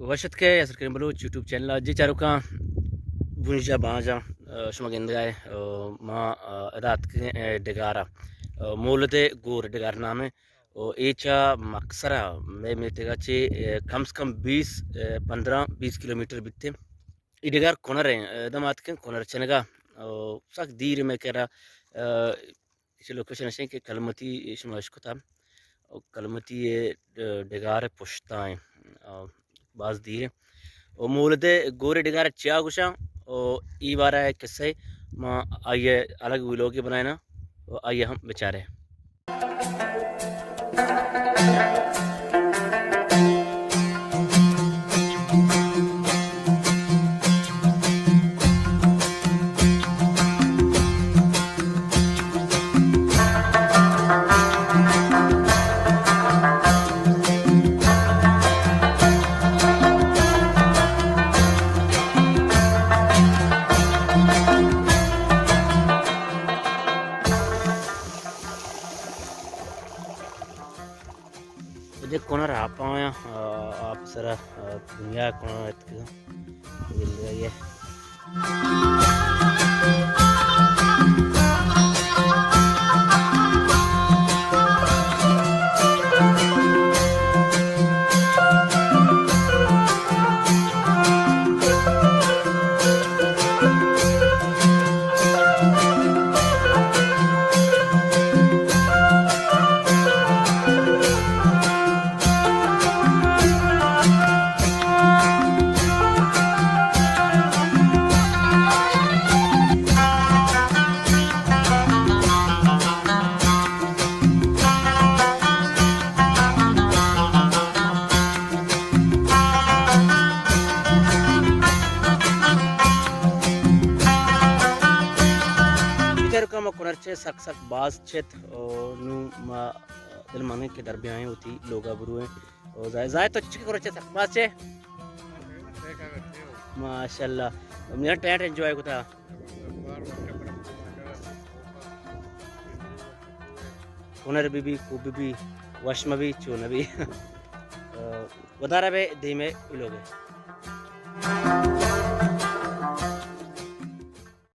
वशत के असर करें बलोच यूट्यूब चैनल जी चारों का बुनिजा बाजा शुमा गेंदगाए माँ रात के डगारा मोलदे गोर डगार नाम है और एचा मक्सरा मैं मेरे चे कम से कम 20-15-20 किलोमीटर बिकते ई डगार कोनर है दमात के कोनर चनेगा और सक दीर में कह रहा इस लोकेशन से कि कलमती शुमा इसको था और कलमती ये डगार पुश्ता है बाज दी है और मूलदे गोरे डिगार चिया गुशा और ई बार है किस्से माँ आइए अलग व्लॉग बनाए ना और आइए हम बेचारे जे कोनर आप आया आप सरा दुनिया कोनर इतने ये कोनरचे सक सक बाज छेत और नु मा दिल माने के दरमियान होती लोगा बुरुए और जाय तो चिक कोरचे सक बाज छे माशाल्लाह मेरा टेंट एंजॉय को था कोनर बीबी को बीबी वशम भी चून भी वदारा बे धीमे लोगे